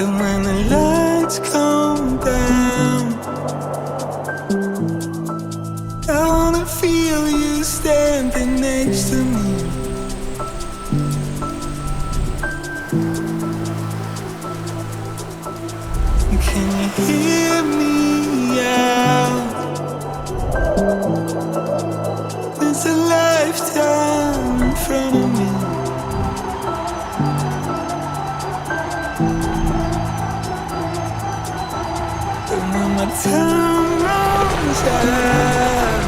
And when the lights come down, I wanna feel you standing next to me. Can you hear me out? There's a lifetime in front of me. And when my time runs out,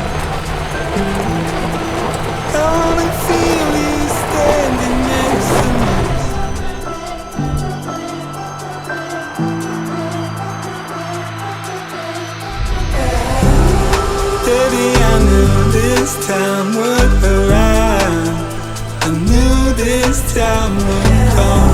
I wanna feel you standing next to me. Baby, I knew this time would arrive. I knew this time would come.